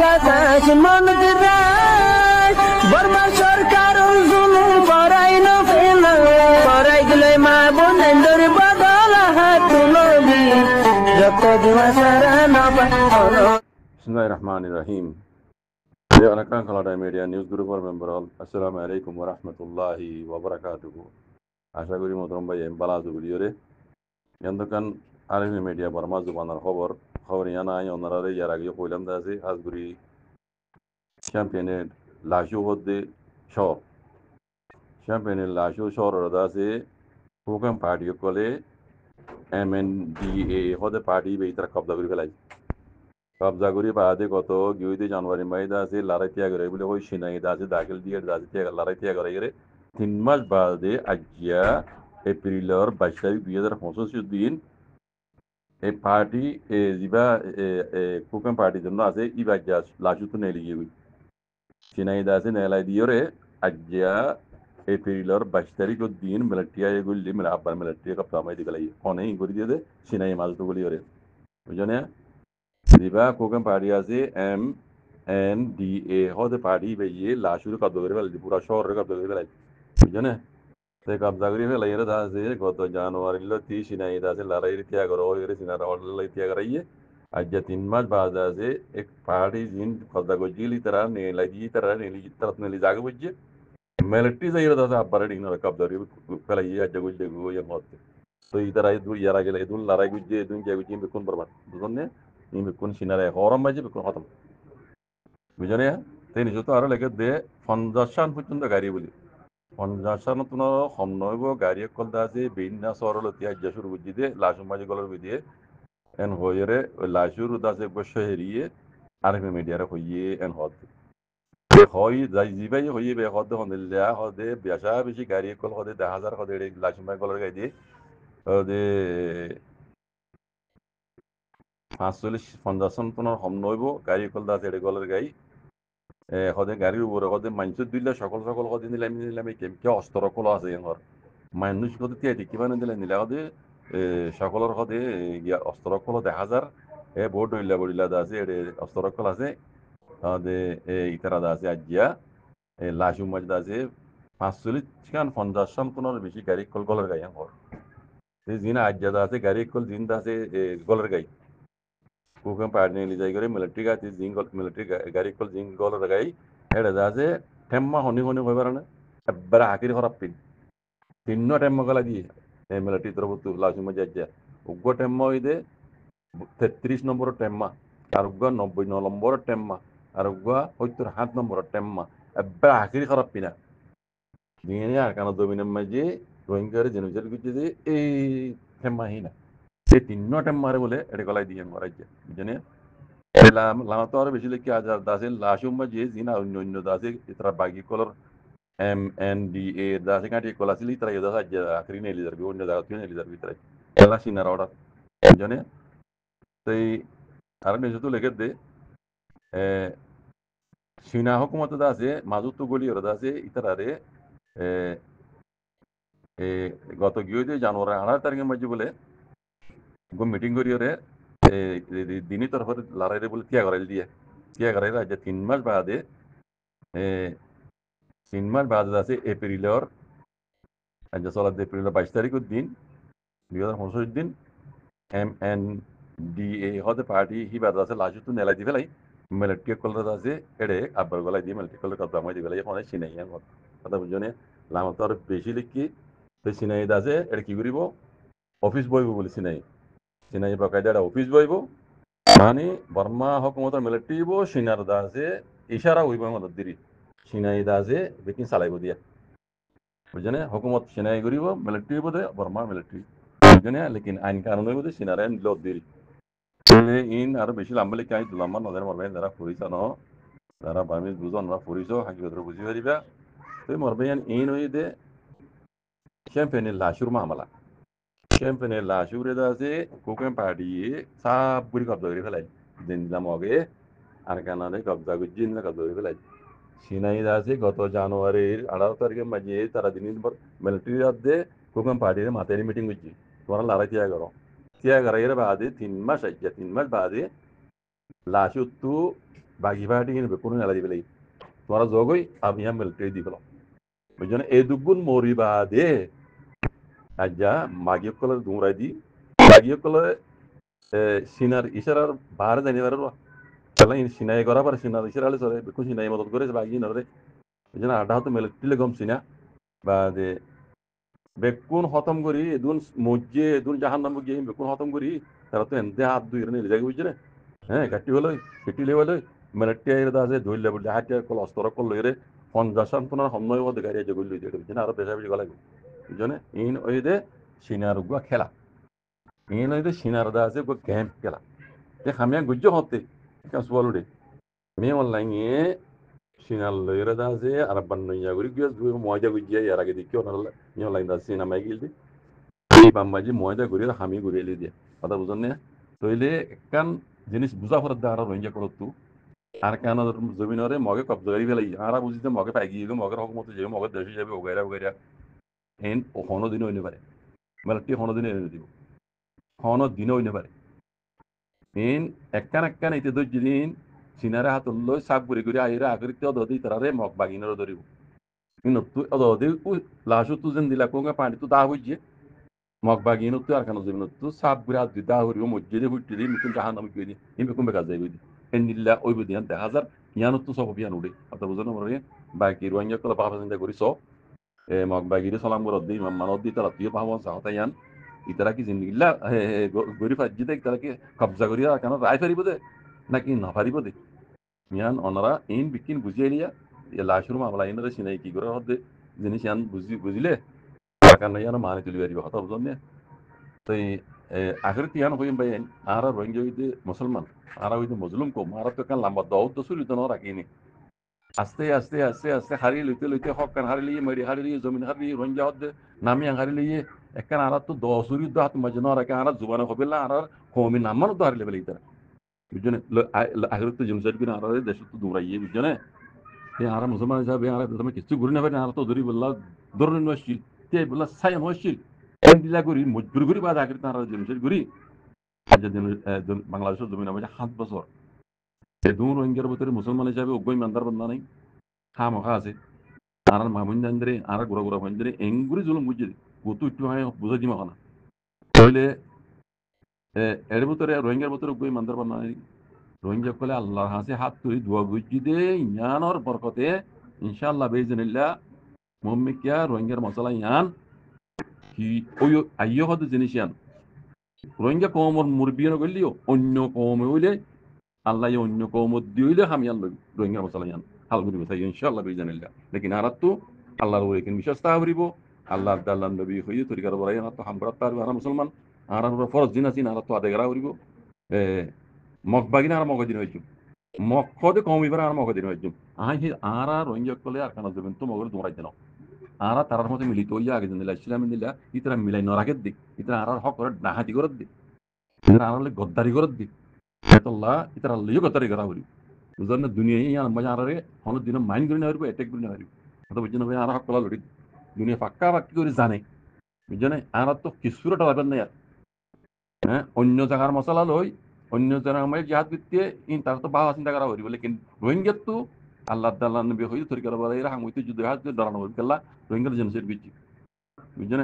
বাতাস মনত রায় বর্মা সরকার জুলুম করাই না ফেলা করাই গেলে মা বোনেদের বদল হাত তুলবি যত দিবা সারা না পালো। বিসমিল্লাহির রহমানির রহিম। অনেকাং কালাডা মিডিয়া নিউজ গ্রুপের মেম্বার হল আসসালামু আলাইকুম ওয়া রাহমাতুল্লাহি ওয়া বারাকাতুহু। আশা করি মোহতরম ভাই বালা জুবিলিয়রে ইয়ান্দকান আরবি মিডিয়া বর্মা জুবানার খবর ইয়ানা আই ওনারে ইয়ার আগে কইলাম দাসি আজগুরি চ্যাম্পিয়নের লাশু হদ্দে শহর চ্যাম্পিয়নের লাশু শহর দাসি হুকাম পার্টি কলে MNDA হদে পার্টি বেইতারা কবজা করে ফেলাই কবজা করি বাদে কত গিয়ে জানুয়ারি মাইদা আছে লড়াই ত্যাগ করে বলে ওই সিনাইদা আছে দাখিল দিয়ে লড়াই ত্যাগ করে 3 মাস বাদে আজিয়া এপ্রিলের 22 তারিখ 2025 দিন এই পার্টি যিবা কুকাম পার্টির জন্য আছে ইবাজ্জা লাজুতো নেলি গিয়ে সিনাইদা আছে নেলাই দিয়ে আজিয়া এপ্রিলের 22 তারিখ দিন মিলিটিয়া এগুলি মিলা আব্বার মিলিটিয়া কপ্তা মাই দিবেলাই অনেক করে দিয়ে সিনাই মাঝতো গুলি ওরে বুঝনে দিবা কোকাম পার্টি আছে MNDA হতে পার্টি বেয়ে লাশুর কব্জা করে ফেলাই পুরা শহরের কব্জা করে ফেলাই বুঝনে সে কব্জা করে ফেলাই এর আছে গত জানুয়ারি 30 সিনাইদা আছে লড়াই ত্যাগ করো এর সিনারা লড়াই ত্যাগ করাইয়ে আজ 3 মাস বাদ আছে এক পার্টি জিন কব্জা করছিলি তারা নেলি জাগে বুঝছে মিলিটারি যাই দাদা আব্বারে ডিগনার কব্জা করে ফেলাই আজ গুজে গুয়ে মতে তো ইতারা দু ইয়ারা গেলে দুল লড়াই গুজে দুন জায় গুজে বেকুন বরবাদ বুঝনে নি বেকুন সিনারে হরম বাজে বেকুন খতম বুঝনে তাই নিজে তো আরো লেগে দে 50 সান পর্যন্ত গাড়ি বলি 50 সান তো কম নইব গাড়ি কল দাসে বিনা সরল তিয়া যে শুরু বুঝি দে লাশু মাঝে গলর বিদিয়ে এন হইরে লাশুর দাসে বসে হেরিয়ে আরবি মিডিয়ারে হইয়ে এন হদ হয় যাই জিবাই হইয়ে বে হদ হন্দিল্লা হদে বেশা বেশি গাড়ি কল হদে 10,000 হদে লাশু মাঝে গলর গাই দিয়ে হদে 45-50 সন হম নইব গাড়ি কল দাসে গলর গাই হদে গাড়ির উপরে হদে মানুষ দিলে সকল হদে নিলাম কে অস্ত্র কল আছে এর মানুষ হদে তিয়াই কিমান দিলে নিলা হদে সকলের হদে অস্ত্র কল 10,000 বোর্ড বড়িলা আছে অস্ত্র কল আছে হদে ইতারা আছে আজিয়া লাশু মাঝ আছে 45-50 সন বেশি গাড়ি কল গলের গাই জিনা আজিয়া আছে গাড়ি কল জিন আছে গলের গাই কুকাম পার্টি নিয়ে যাই করে মিলিটারি গাছ মিলিটারি গাড়ি কল জিং গলের গাই এটা আছে টেম্মা হনি হইবার না একবারে আকির খারাপ পিন 3 টেম্মা গলা দিয়ে মিলিটারি তরফ লাশু মাঝ আজিয়া উগ্র টেম্মা হইদে 33 নম্বরের টেম্মা আর উগ্র 90 নম্বরের টেম্মা আর উগ্র 77 নম্বরের টেম্মা একবারে আকির খারাপ পিনা দিয়ে আর কেন জমিনের মাঝে রোহিঙ্গার জেনুজার গুজে এই টেম্মা হিনা এই 3 টেম্মারে বলে এটা গলায় দিয়ে রাজ্যে বুঝনে লামা তো আরো বেশি লেখি আজ দাসে লাশু মাঝে জিনা অন্য দাসে তারা বাগি কলর MNDA দাসে কাটি কলা ছিল তারা ইদা সাজ্জা আখরি নেলি যাবে অন্য জায়গা থেকে নেলি যাবে তারা এলা সিনার অর্ডার বুঝনে তাই আর নিজে তো লেগে দে চীনা হুকুমত আছে মাজুতো গলি ওরা আছে ইতারারে গত গিয়ে জানুয়ারি 18 তারিখের মাঝে বলে মিটিং করি ওরে দিনই তরফ লড়াই বলে তিয়া করাই আজ 3 মাস বাদে 3 মাস বাদে আছে এপ্রিলের আজ চলা এপ্রিলের 22 তারিখের দিন 2025 দিন MNDA হতে পার্টি হিবাদ আছে লাজু তো নেলাই দি ফেলাই মিলিটারি কলর আছে এড়ে আব্বার গলায় দিয়ে মিলিটারি কলর কথা মাই দি ফেলাই এখন চিনাই কথা বুঝনে লামা তো আর বেশি লিখি তো চিনাই আছে এটা কি করিব অফিস বইব বলে চিনাই বাকায়দা একটা অফিস বইব মানে বর্মা হকুমতের মিলিটারি সিনার দাসে ইশারা হইব মদত দিরি সিনাই দাসে বেকিং চালাইব দিয়া বুঝনে হুকুমত সিনাই করিব মিলিটারি বোধে বর্মা মিলিটারি বুঝনে লেকিন আইন কানুন হইব সিনারে লত দিরি ইন আরো বেশি লাম্বা লিখে আই দুলাম্বা নজর মরবে যারা ফুরিছ ন যারা বামিজ বুঝন না ফুরিছ হাকিকত বুঝি পারিবা তুই মরবে ইন হই দে চ্যাম্পিয়নের লাশুর মামলা চ্যাম্পিয়নের লাশুরে আছে কোকেম পার্টি সব বুড়ি কব্জা করে ফেলাই দিন দিলাম আগে আর কানাডে কব্জা করছি কব্জা করে ফেলাই সিনাই আছে গত জানুয়ারির 18 তারিখের মাঝে তারা দিন পর মিলিটারি দে কোকেম পার্টির মাথায় মিটিং করছি তোমরা লড়াই তিয়া করো এর বাদে 3 মাস আইয়া 3 মাস বাদে লাশু তু বাকি পার্টি কিন্তু কোনো নেলা দিবে লাগি তোরা জগই আমি মিলিটারি দি পেলাম ওই জন্য এই দুগুণ মরিবা দে আজ্জা মাগিয়ে কলে দুমরাই দি মাগিয়ে কলে সিনার ইশারার বাহারে জানি পারো তাহলে সিনাই করা পারে সিনার ইশারা চলে বেকুন সিনাই মদত করে বাগি নরে ওই জন্য আড্ডা হতো মিলিটারি গম সিনা বা দে বেকুন খতম করি এদুন মজ্জে এদুন জাহান নাম গিয়ে বেকুন খতম করি তারা তো এনতে হাত দুই রে নিয়ে বুঝছে না হ্যাঁ গাটি হলো কেটি লে হলো মিলিটারি এর দাসে ধইলে বলে হাতে কল অস্ত্র কল লইরে 50 পুনর সময় মধ্যে গাড়ি যে গলি দিয়ে বুঝছে না আর বেশা বেশি গলা বুঝছে ইন ওই দে সিনার গুয়া খেলা ইন ওই দে সিনার দাসে গো গেম খেলা যে খামিয়া গুজ্জ হতে কাজ বলুড়ে মেয়ে অনলাইন এ সিনার লইরে দাসে আর বান্নইয়া গুরি গিয়ে মজা গুজিয়া এর আগে দেখি ওনার নিয়ে অনলাইন দাসে সিনেমা গিলদি এই বাম্মাজি মজা ঘুরে হামি ঘুরিয়ে দিয়ে কথা বুঝুন না তইলে একখান জিনিস বুঝা ফেরত দেয় আর রোহিঙ্গা করতু আর কেন জমিনরে মগে কব্জা করি ফেলাই আর বুঝিতে মগে পাই গিয়ে মগের হকমত যে মগের দেশ হিসাবে ওগাইরা ওগাইরা এন হনো দিনও হইতে পারে মেলাটি হনো দিনে এনে দিব হনো দিনও হইতে পারে এন একখান এতে দই দিন সিনারে হাত লই সাপ ঘুরি ঘুরি আইরা আগরিতে অদি তারারে মগ বাগিনরে ধরিব কিন্তু তুই অদি লাশু তু যেন দিলা কোঙ্গা পানি তু দা হইছে মগ বাগিনো তুই আর কেন জমিন তু সাপ ঘুরি হাত দি দা হরিব মসজিদে হুইটি দি মিকুন জাহান নামি কই দি ইমে বেকার যাইব দি এনিল্লা ওই বুদিয়ান 1000 ইয়ানো তো সব বিয়ান উড়ে কথা বুঝনো মরে বাকি রোহিঙ্গা কলা বাবা চিন্তা করি সব মগ বাগিরে সালাম করত দি মানব দি তারা তুই ভাবন সাহতা ইয়ান ইতারা কি জিন্দিগিল্লা গরি ফাজি দেখ তারা কি কবজা করি আর কেন রায় ফারিব দে নাকি না ফারিব দে ইয়ান অনারা ইন বিকিন বুঝিয়ে লিয়া লাশুর মামলা ইনরে সিনাই কি করে হদে জিনিস ইয়ান বুঝিলে কারণ ইয়ান মানে তুলি পারিব কথা বুঝন না তো আখের তিয়ান হইম ভাই আর রোহিঙ্গা হইতে মুসলমান আর হইতে মজলুম কম আর তো কান লম্বা দাও তো শুরু তো না রাখিনি আস্তে আস্তে আস্তে আস্তে হারিয়ে লইতে লইতে হক কান হারিয়ে লিয়ে মেরি হারিয়ে লিয়ে জমিন হারিয়ে রোহিঙ্গা হদে নামি হারিয়ে লিয়ে একখান আর তো দশুরি তো হাত মাঝে না রাখে আর জুবানে হবে না আর কমি নামানো তো হারিয়ে বেলে তারা বুঝছেন আখের তো জিনিস আর দেশ তো দৌড়াইয়ে বুঝছেন আর মুসলমান হিসাবে আর তুমি কিছু ঘুরি না পারে আর তো ধরি বললা ধরুন নশিল তে বললা সাই নশিল দিলা করি মজবুর করি বা আখের তার জিনিস ঘুরি বাংলাদেশের জমিন হবে 7 বছর দূর রোহিঙ্গার ভিতরে মুসলমান হিসাবে অজ্ঞ ইমানদার বন্ধা নাই খামখা আছে আর মামুন জানদরে আর গোড়া গোড়া ভাঞ্জরে এঙ্গুরি জুলুম বুঝে গতু একটু হয় বুঝা দিমা না তাহলে এর ভিতরে রোহিঙ্গার ভিতরে অজ্ঞ ইমানদার বন্ধা নাই রোহিঙ্গা কলে আল্লাহর হাসে হাত তুই দোয়া বুঝি দে ইয়ানোর বরকতে ইনশাআল্লাহ বেইজনিল্লাহ মুম্মিকিয়া রোহিঙ্গার মশলা ইয়ান কি ওই আইয় হদ জিনিস ইয়ান রোহিঙ্গা কমর মুরবিয়ান গলিও অন্য কমে হইলে আল্লাহ অন্য কমত দিলে আমি আল্লাহ রোহিঙ্গা মশলা ইয়ান হাল করিব তাই ইনশাআল্লাহ বেইজনিল্লাহ লেকিন আর তো আল্লাহর ওই কিন বিশ্বাস তা হরিব আল্লাহ আল্লাহ নবী হইয়ে তরিকার বড়াই না তো হামরাত তার আর মুসলমান আর ফরজ দিন আছি আর তো আদেগরা হরিব মগবাগিনা আর মগদিন হইছু মক্কদে কমিবার আর মগদিন হইছু আহি আর রোহিঙ্গা কলে আর কানা দেবেন তো মগর দৌড়াই দেন আর তারার মধ্যে মিলিত হইয়া আগে দিন ইসলাম দিলা ইতরা মিলাই নরাকে দিক ইতরা আর হক করে ডাহাতি করে দিক ইতরা আর গদ্দারি করে দিক আল্লাহ ইতরা আল্লাহ গদ্দারি করা হরি বুঝলেন দুনিয়া ইয়ান মজা আরে হন দিন মাইন্ড করে না হরিব অ্যাটাক করে না হরিব কথা বুঝছেন ভাই আর হক কলা লড়ি দুনিয়া পাক্কা বাক্কি করে জানে বুঝছেন আর তো কিছুটা পাবেন না আর হ্যাঁ অন্য জায়গার মশলা লই অন্য জায়গার মানে জিহাদ করতে ইন তার তো বাবা চিন্তা করা হরিব লেকিন রোহিঙ্গা তো আল্লাহ তাআলা নবী হই তরিকার বড় এরা হামইতে যুদ্ধ হাত দাঁড়ানো হইব আল্লাহ রোহিঙ্গা জনসের বিচি বুঝছেন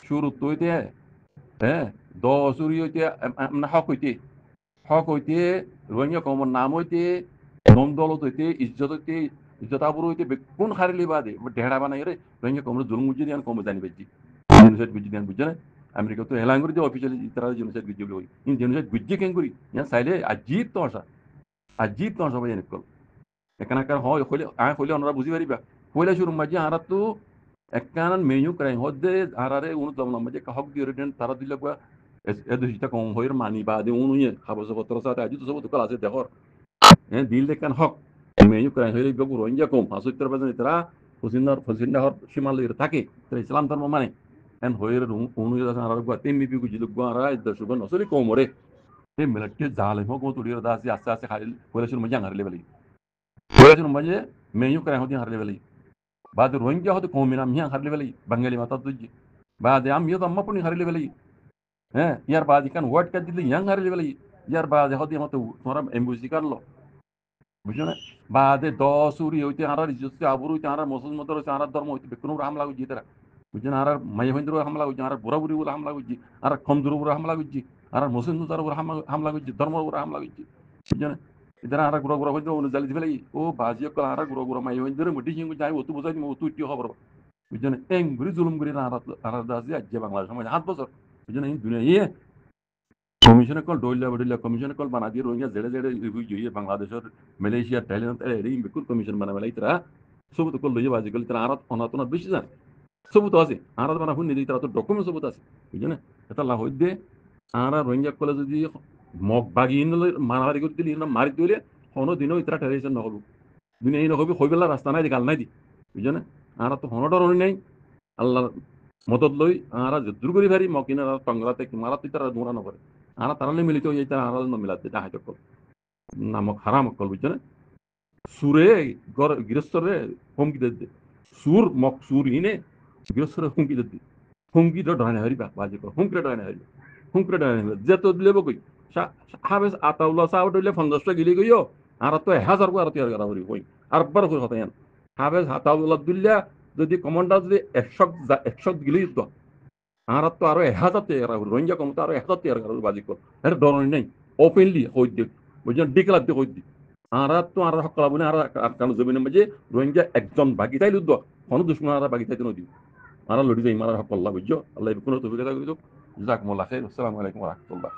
শুরু তো হইতে হ্যাঁ দশুরি হইতে হক হইতে রোহিঙ্গা কমর নাম হইতে নমদলত হইতে ইজ্জত আবর হইতে কোন হারিলি বাদে ঢেড়া বানাই রে রোহিঙ্গা কমর জুলুম বুঝি দিয়ান কম জানি বেজি জনসের বুঝি দিয়ান বুঝছেন আমেরিকা তো হেলাং করে দিয়ে অফিসিয়ালি তারা জনসের বুঝি বলে হই ইন জনসের বুঝি কেন করি ইয়ান চাইলে আজীব তো সবাই এনে কল এখানে হয় হইলে হইলে ওনারা বুঝি পারিবা হইলে শুরু মাঝে আর তো একখান মেনু করাই হদে আরারে উনি দমনা মাঝে হক দিয়ে রেটেন তারা দিলে কোয়া এদুসিটা কম হইর মানি বা দে উনি খাবস পত্র সাথে আজি তো সব তো আছে দেখর দিল দেখান হক মেনু করাই হইলে গবু রোহিঙ্গা কম আসুত্তর বাজানে তারা ফসিন্দার সীমালয়ের থাকে তারা ইসলাম ধর্ম মানে এন হইর উনি আর গোয়া তেমনি বিগু জিলু গোয়া রা দশব নসরি কম রে তে মিলটে জালে হক তুড়ির দাসি আস্তে আস্তে খালি হইলে শুরু মাঝে হারলে বেলি হইলে শুরু মাঝে মেনু করাই হদি হারলে বেলি بعد روهینگیا هات قومی نام هیان خرلی ولی بنگالی ماتا دوجی بعد هم یاد اما پونی خرلی ولی হ্যাঁ ইয়ার بعد کن وارد کردی یان خرلی ولی ইয়ার بعد هاتی ماتا تورم امبوزی کرلو বুঝছো না বাদে দশ উড়ি হইতে আর রিজস্ব আবুর হইতে আর মুসলমান মতো হইতে আর ধর্ম হইতে বেকুন হামলা করছি তারা বুঝছো না আর মাই হইন্দ্র হামলা করছি আর বুড়া বুড়ি বলে হামলা করছি আর কমজোর উপরে হামলা করছি আর মুসলমান তার উপর হামলা করছি ধর্মের উপরে হামলা করছি বুঝছো না ইদারা আর গুড়া গুড়া হইতে অনুজালি দিবে ও বাজিয়ে কল আর গুড়া গুড়া মাই হইন্দ্র মুটি সিং যাই অতু বোঝাই অতু ইটি খবর বুঝছো না এং ঘুরি জুলুম করি আর দাসি আজকে বাংলাদেশ সময় 7 বছর বুঝছো না এই দুনিয়া ইয়ে কমিশনে কল ডইলা বডিলা কমিশনে কল বানা দিয়ে রোহিঙ্গা জেড়ে জেড়ে ইয়ে বাংলাদেশের মালয়েশিয়া থাইল্যান্ড এড়ি বিকুল কমিশন বানাবে ইতরা সবুত কল লইয়া বাজি কল ইতরা আরাত অনাতনা বেশি জানে সবুত আছে আরাত বানা হুন নিদি তারা তো ডকুমেন্ট সবুত আছে বুঝছো না এটা লাভ হই দে আরা রোহিঙ্গা কলে যদি মগ বাগি ইনলে মারামারি করতে দিলি না মারি দিলে কোনো দিনও ইতরা টেরিশন নহব দুনিয়া এই নহবি হইবেলা রাস্তা নাই গাল নাই দি বুঝছো না আরা তো হনো ডর নাই আল্লাহ মদত লই আরা যদ্দুর করি ভারি মকিনা টংরাতে মারাতে তারা দৌড়া নকরে আরা তারালে মিলিত হয়ে তারা আরা মিলাতে তাহাই কল নামক হারাম কল বুঝছো না সুরে গৃহস্থরে হুমকি দে সুর মক সুর ইনে গৃহস্থরে হুমকি দে হুমকি ডরানে হারিবা বাজি কল হুমকি ডরানে হারিবা হুমকি ডরানে হারিবা যে তো দিলে কই হাবেস আতাউল্লাহ সাহেব দিলে 50টা গিলি কইও আর তো 1000 কো আর তৈরি করা হই কই আর বার কই কথা ইয়ান হাবেস আতাউল্লাহ দিল্লা যদি কমান্ডার যদি 100 গিলি তো আর তো আরো 1000 তৈরি করা রোহিঙ্গা কমতে আরো 1000 তৈরি করা বাজি কল এর ডরনি নাই ওপেনলি কই দি বুঝছেন ডিক্লার দিয়ে কই দি আর তো আর হক করা বনে আর কারণ জমিনের মাঝে রোহিঙ্গা একজন বাকি তাইল তো কোনো দুশ্মন আর বাকি তাইতে নদী আর লড়ি যাই মারা হক আল্লাহ বুঝছো আল্লাহ কোনো তৌফিক দাও জাযাকুমুল্লাহ খাইর আসসালামু আলাইকুম ওয়া রাহমাতুল্লাহ